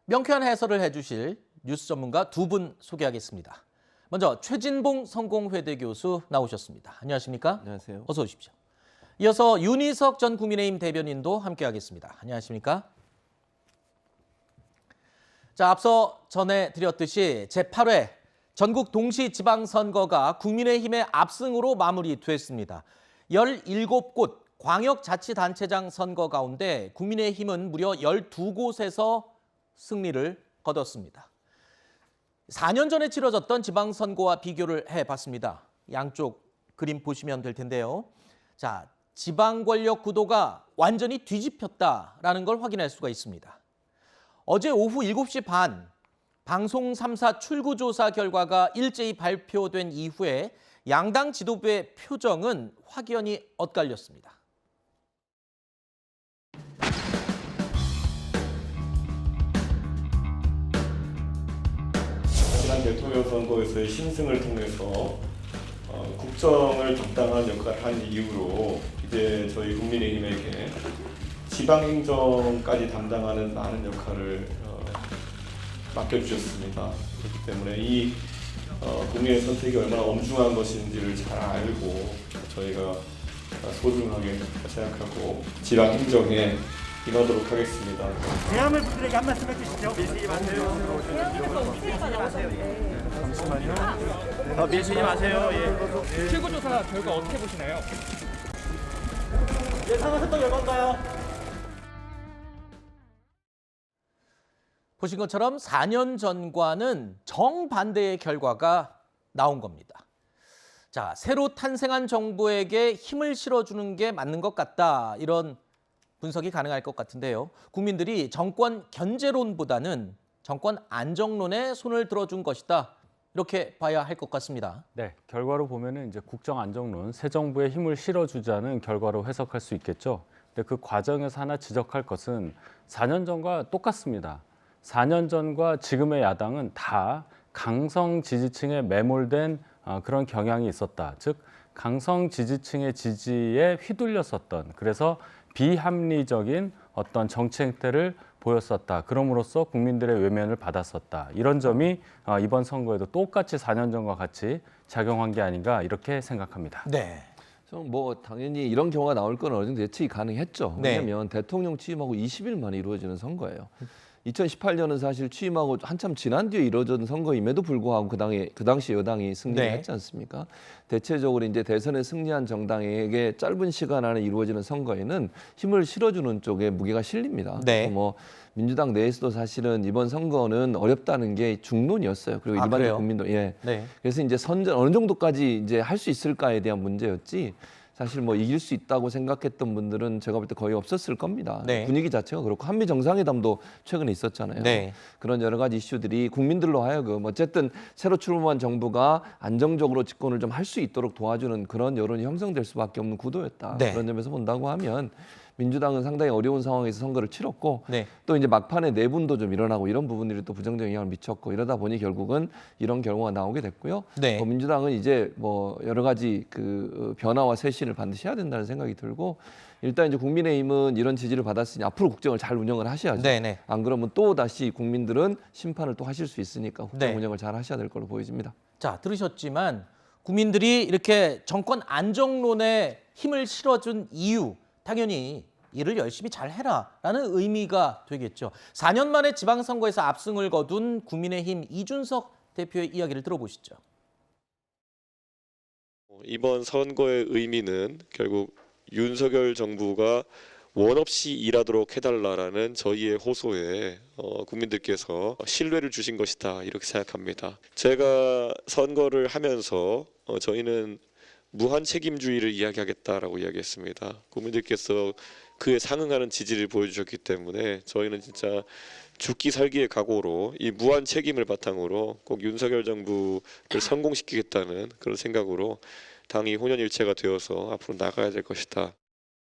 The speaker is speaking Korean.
명쾌한 해설을 해주실 뉴스 전문가 두 분 소개하겠습니다. 먼저 최진봉 성공회대 교수 나오셨습니다. 안녕하십니까? 안녕하세요. 어서 오십시오. 이어서 윤희석 전 국민의힘 대변인도 함께하겠습니다. 안녕하십니까? 자, 앞서 전해드렸듯이 제8회 전국 동시지방선거가 국민의힘의 압승으로 마무리됐습니다. 17곳 광역자치단체장 선거 가운데 국민의힘은 무려 12곳에서 승리를 거뒀습니다. 4년 전에 치러졌던 지방선거와 비교를 해봤습니다. 양쪽 그림 보시면 될 텐데요. 자, 지방 권력 구도가 완전히 뒤집혔다라는 걸 확인할 수가 있습니다. 어제 오후 7시 반 방송 3사 출구조사 결과가 일제히 발표된 이후에 양당 지도부의 표정은 확연히 엇갈렸습니다. 지난 대통령 선거에서의 신승을 통해서 국정을 적당한 역할을 한 이후로 이제 저희 국민의힘에게 지방행정까지 담당하는 많은 역할을 맡겨주셨습니다. 그렇기 때문에 이 국민의 선택이 얼마나 엄중한 것인지를 잘 알고 저희가 소중하게 생각하고 지방행정에 임하도록 하겠습니다. 대한민국을 분들에게 한 말씀 해주시죠. 밀치지 마세요. 잠시만요. 밀치지 마세요. 예. 출구조사 결과 어떻게 보시나요? 예상하셨던 결과인가요? 보신 것처럼 4년 전과는 정반대의 결과가 나온 겁니다. 자, 새로 탄생한 정부에게 힘을 실어주는 게 맞는 것 같다. 이런 분석이 가능할 것 같은데요. 국민들이 정권 견제론보다는 정권 안정론에 손을 들어준 것이다. 이렇게 봐야 할 것 같습니다. 네, 결과로 보면은 이제 국정 안정론, 새 정부에 힘을 실어주자는 결과로 해석할 수 있겠죠. 근데 그 과정에서 하나 지적할 것은 4년 전과 똑같습니다. 4년 전과 지금의 야당은 다 강성 지지층에 매몰된 그런 경향이 있었다. 즉, 강성 지지층의 지지에 휘둘렸었던, 그래서 비합리적인 어떤 정치 행태를 보였었다. 그럼으로써 국민들의 외면을 받았었다. 이런 점이 이번 선거에도 똑같이 4년 전과 같이 작용한 게 아닌가 이렇게 생각합니다. 네. 뭐 당연히 이런 경우가 나올 건 어느 정도 예측이 가능했죠. 네. 왜냐하면 대통령 취임하고 20일 만에 이루어지는 선거예요. 2018년은 사실 취임하고 한참 지난 뒤에 이루어진 선거임에도 불구하고 그 당시 여당이 승리를 네. 했지 않습니까? 대체적으로 이제 대선에 승리한 정당에게 짧은 시간 안에 이루어지는 선거에는 힘을 실어주는 쪽에 무게가 실립니다. 네. 뭐 민주당 내에서도 사실은 이번 선거는 어렵다는 게 중론이었어요. 그리고 일반적 그래요? 국민도 예. 네. 그래서 이제 선전 어느 정도까지 이제 할 수 있을까에 대한 문제였지. 사실 뭐 이길 수 있다고 생각했던 분들은 제가 볼 때 거의 없었을 겁니다. 네. 분위기 자체가 그렇고 한미 정상회담도 최근에 있었잖아요. 네. 그런 여러 가지 이슈들이 국민들로 하여금 어쨌든 새로 출범한 정부가 안정적으로 집권을 좀 할 수 있도록 도와주는 그런 여론이 형성될 수밖에 없는 구도였다. 네. 그런 점에서 본다고 하면 민주당은 상당히 어려운 상황에서 선거를 치렀고 네. 또 이제 막판에 내분도 좀 일어나고 이런 부분들이 또 부정적 영향을 미쳤고 이러다 보니 결국은 이런 결과가 나오게 됐고요. 네. 민주당은 이제 뭐 여러 가지 그 변화와 쇄신을 반드시 해야 된다는 생각이 들고 일단 이제 국민의힘은 이런 지지를 받았으니 앞으로 국정을 잘 운영을 하셔야죠. 네네. 안 그러면 또 다시 국민들은 심판을 또 하실 수 있으니까 국정 네. 운영을 잘 하셔야 될 걸로 보여집니다. 자, 들으셨지만 국민들이 이렇게 정권 안정론에 힘을 실어준 이유, 당연히 일을 열심히 잘 해라라는 의미가 되겠죠. 4년 만에 지방선거에서 압승을 거둔 국민의힘 이준석 대표의 이야기를 들어보시죠. 이번 선거의 의미는 결국 윤석열 정부가 원 없이 일하도록 해달라라는 저희의 호소에 국민들께서 신뢰를 주신 것이다 이렇게 생각합니다. 제가 선거를 하면서 저희는 무한 책임주의를 이야기하겠다라고 이야기했습니다. 국민들께서 그에 상응하는 지지를 보여주셨기 때문에 저희는 진짜 죽기 살기의 각오로 이 무한 책임을 바탕으로 꼭 윤석열 정부를 성공시키겠다는 그런 생각으로 당이 혼연일체가 되어서 앞으로 나가야 될 것이다.